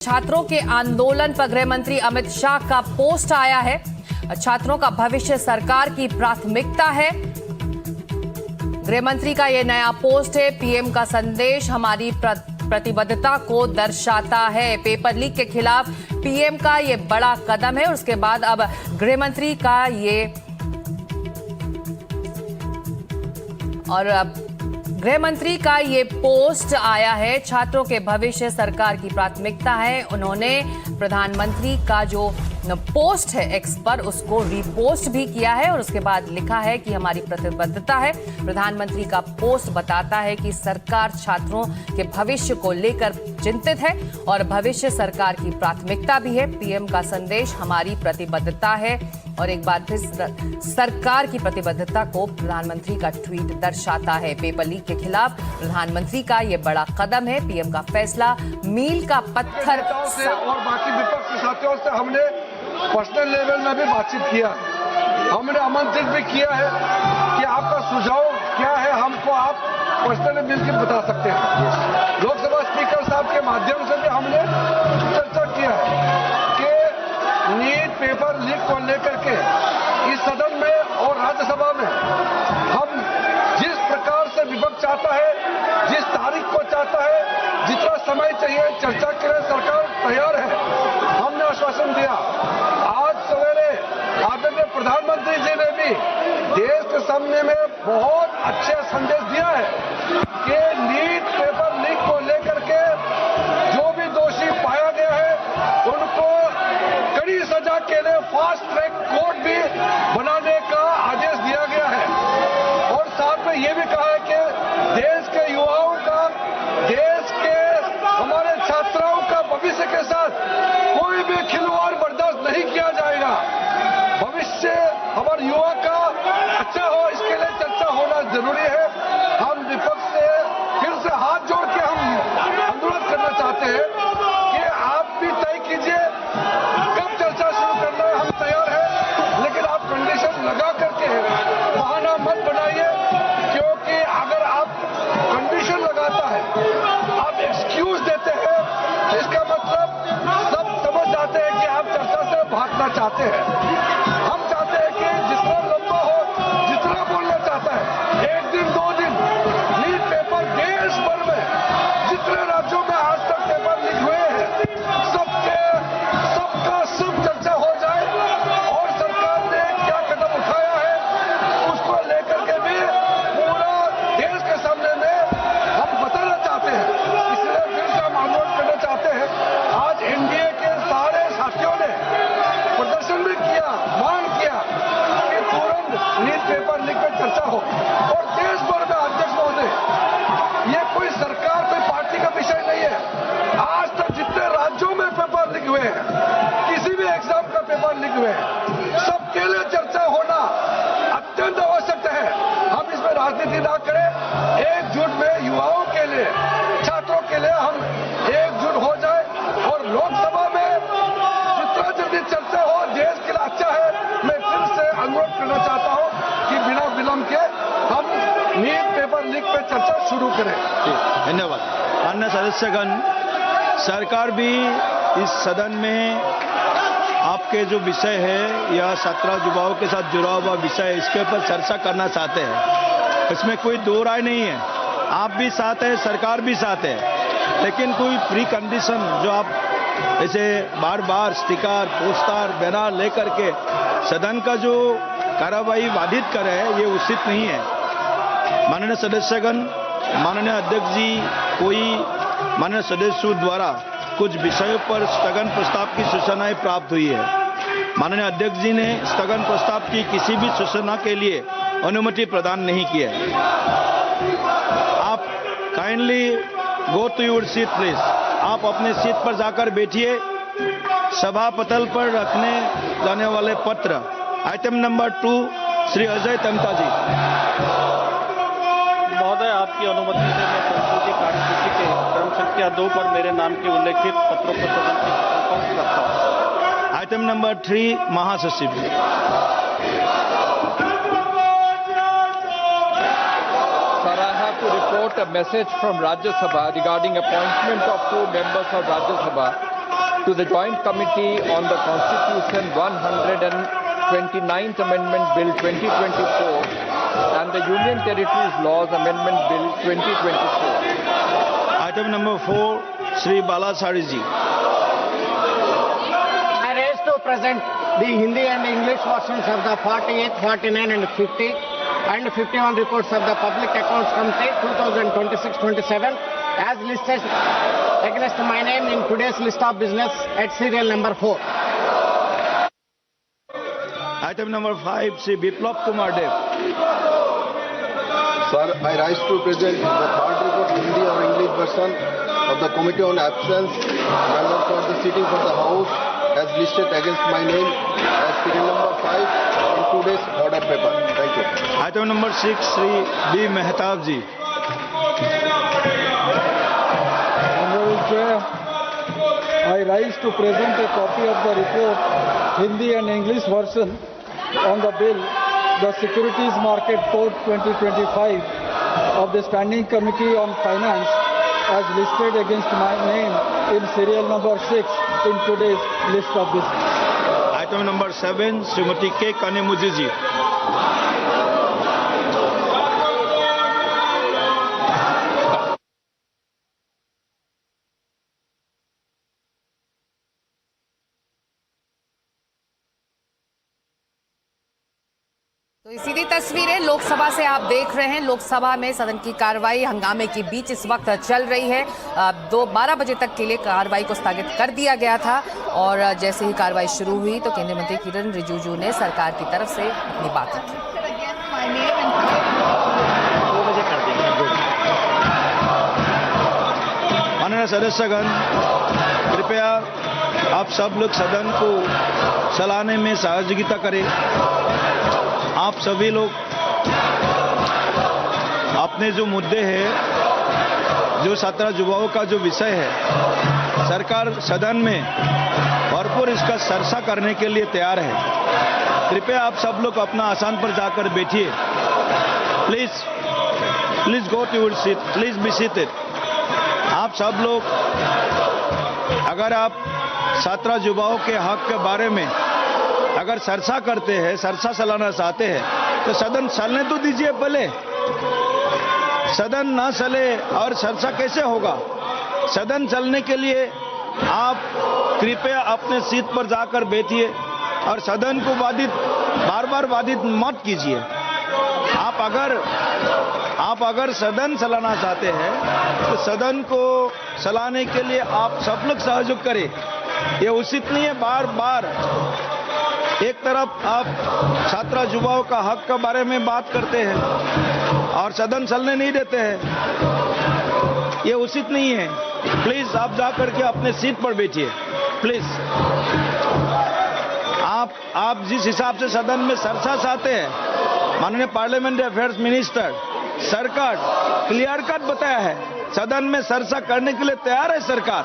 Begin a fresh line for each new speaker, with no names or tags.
छात्रों के आंदोलन पर गृह मंत्री अमित शाह का पोस्ट आया है। छात्रों का भविष्य सरकार की प्राथमिकता है। गृह मंत्री का यह नया पोस्ट है। पीएम का संदेश हमारी प्रतिबद्धता को दर्शाता है। पेपर लीक के खिलाफ पीएम का यह बड़ा कदम है। और उसके बाद अब गृह मंत्री का गृह मंत्री का ये पोस्ट आया है। छात्रों के भविष्य सरकार की प्राथमिकता है। उन्होंने प्रधानमंत्री का जो पोस्ट है एक्स पर उसको रीपोस्ट भी किया है और उसके बाद लिखा है कि हमारी प्रतिबद्धता है। प्रधानमंत्री का पोस्ट बताता है कि सरकार छात्रों के भविष्य को लेकर चिंतित है और भविष्य सरकार की प्राथमिकता भी है। पीएम का संदेश हमारी प्रतिबद्धता है और एक बार फिर सरकार की प्रतिबद्धता को प्रधानमंत्री का ट्वीट दर्शाता है। पेपर लीक के खिलाफ प्रधानमंत्री का यह बड़ा कदम है। पीएम का फैसला मील का पत्थर
से और बाकी विपक्ष के साथियों से हमने पर्सनल लेवल में भी बातचीत किया। हमने आमंत्रित भी किया है कि आपका सुझाव क्या है, हमको आप पर्सनली मिलकर बता सकते हैं। लोकसभा स्पीकर साहब के माध्यम से भी हमने चर्चा किया है कि नीट पेपर लीक को लेकर के इस सदन में और राज्यसभा में हम जिस प्रकार से विपक्ष चाहता है, जिस तारीख को चाहता है, जितना समय चाहिए चर्चा के लिए सरकार तैयार है। हमने आश्वासन दिया। आज सवेरे आदरणीय प्रधानमंत्री जी ने भी देश के सामने में बहुत अच्छा संदेश दिया है कि नीट पेपर लीक को लेकर के जो भी दोषी पाया गया है उनको कड़ी सजा के लिए फास्ट ट्रैक कोर्ट भी बनाने का आदेश दिया गया है। और साथ में ये भी कहा है कि देश के युवाओं का, देश के हमारे छात्राओं का भविष्य के साथ कोई भी खिलवाड़ बर्दाश्त नहीं किया जाएगा। भविष्य हमारे युवा का अच्छा हो, इसके लिए चर्चा होना जरूरी है। हम विपक्ष से फिर से हाथ जोड़ के हम अनुरोध करना चाहते हैं कि आप भी तय कीजिए कब चर्चा शुरू करना है। हम तैयार हैं, लेकिन आप कंडीशन लगा करके बहाना मत बनाइए, क्योंकि अगर आप कंडीशन लगाता है, आप एक्सक्यूज देते हैं, इसका मतलब सब समझ जाते हैं कि आप चर्चा से भागना चाहते हैं। हम चाहते हैं कि जितना लंबा हो, जितना बोलना चाहता है, एक दिन दो दिन लीक पेपर देश भर में जितने राज्यों में आज तक पेपर लीक हुए हैं सबका सब चर्चा हो जाए और सरकार ने क्या कदम उठाया है उसको लेकर के भी पूरा देश के सामने में हम बताना चाहते हैं। इसलिए फिर से हम अनुरोध करना चाहते हैं। आज एनडीए के सारे साथियों ने प्रदर्शन भी किया, मांग किया कि तुरंत नीट पेपर लीक पर चर्चा हो। और देश भर में अध्यक्ष महोदय, ये कोई सरकार, कोई पार्टी का विषय नहीं है। आज तक जितने राज्यों में पेपर लीक हुए हैं, किसी भी एग्जाम का पेपर लीक हुए हैं, सबके लिए चर्चा होना अत्यंत आवश्यक है। हम इसमें राजनीति ना करें, एकजुट में युवाओं के लिए, छात्रों के लिए हम एकजुट हो जाए और लोकसभा में जितना जल्दी चर्चा हो देश के लिए अच्छा है। मैं फिर से अनुरोध करना चाहता हूं कि बिना विलंब के हम नीट पेपर लीक पर चर्चा शुरू करें।
धन्यवाद। अन्य सदस्यगण, सरकार भी इस सदन में आपके जो विषय है या छात्र युवाओं के साथ जुड़ा हुआ विषय, इसके ऊपर चर्चा करना चाहते हैं। इसमें कोई दो राय नहीं है। आप भी साथ है, सरकार भी साथ है, लेकिन कोई प्री कंडीशन जो आप ऐसे बार बार स्टिकर, पोस्टर, बैनर लेकर के सदन का जो कार्रवाई बाधित करे, ये उचित नहीं है। माननीय सदस्यगण, माननीय अध्यक्ष जी, कोई माननीय सदस्यों द्वारा कुछ विषयों पर स्थगन प्रस्ताव की सूचनाएं प्राप्त हुई है। माननीय अध्यक्ष जी ने स्थगन प्रस्ताव की किसी भी सूचना के लिए अनुमति प्रदान नहीं की है। आप kindly go to your seat please. आप अपने सीट पर जाकर बैठिए। सभा पटल पर रखने जाने वाले पत्र आइटम नंबर 2, श्री अजय तमता जी।
महोदय, आपकी अनुमति से मैं संशोधित कार्यसूची के क्रम संख्या 2 पर मेरे नाम के उल्लेखित पत्रों को सदन की स्पष्ट करता हूं।
आइटम नंबर 3, महासचिव।
Sir, I have to report a message from Rajya Sabha regarding appointment of 2 members of Rajya Sabha to the Joint Committee on the Constitution 129th Amendment Bill 2024 and the Union Territories Laws Amendment Bill 2024.
Item number 4, Shri Bala Sari ji.
I raise to present the Hindi and English versions of the 48, 49 and 50 and 51 reports of the Public Accounts Committee 2026-27 as listed against my name in today's list of business at serial number 4.
Item number 5, Shri Biplab Kumar Dev.
Sir, I rise to present the third report Hindi or English version of the Committee on Absence members for the sitting for the House as listed against my name as serial number 5 in today's order paper. Thank you.
Item number 6, Shri B. Mehtab ji.
Honorable Chair, I rise to present a copy of the report, Hindi and English version, on the bill, the Securities Market Code 2025 of the Standing Committee on Finance as listed against my name in serial number 6 in today's list of business.
Item number 7, Srimati K. Kanemuji ji.
तो सीधी तस्वीरें लोकसभा से आप देख रहे हैं। लोकसभा में सदन की कार्रवाई हंगामे के बीच इस वक्त चल रही है। 12 बजे तक के लिए कार्रवाई को स्थगित कर दिया गया था और जैसे ही कार्रवाई शुरू हुई तो केंद्रीय मंत्री किरण रिजिजू ने सरकार की तरफ से अपनी बात रखी।
माननीय सदस्यगण, कृपया आप सब लोग सदन को चलाने में सहयोगिता करें। आप सभी लोग अपने जो मुद्दे हैं, जो 17 युवाओं का जो विषय है, सरकार सदन में भरपूर इसका चर्चा करने के लिए तैयार है। कृपया आप सब लोग अपना आसन पर जाकर बैठिए। Please go to your seat, please be seated. आप सब लोग अगर आप 17 युवाओं के हक के बारे में अगर चर्चा करते हैं, चर्चा चलाना चाहते हैं तो सदन चलने तो दीजिए पहले। सदन ना चले और चर्चा कैसे होगा? सदन चलने के लिए आप कृपया अपने सीट पर जाकर बैठिए और सदन को बार बार बाधित मत कीजिए। आप अगर सदन चलाना चाहते हैं तो सदन को चलाने के लिए आप सब लोग सहयोग करें। ये उचित नहीं है बार बार एक तरफ आप छात्र युवाओं का हक के बारे में बात करते हैं और सदन चलने नहीं देते हैं। ये उचित नहीं है। प्लीज आप जाकर के अपने सीट पर बैठिए। प्लीज आप जिस हिसाब से सदन में चर्चा चाहते हैं, माननीय पार्लियामेंट्री अफेयर्स मिनिस्टर सरकार क्लियर कट बताया है, सदन में चर्चा करने के लिए तैयार है सरकार।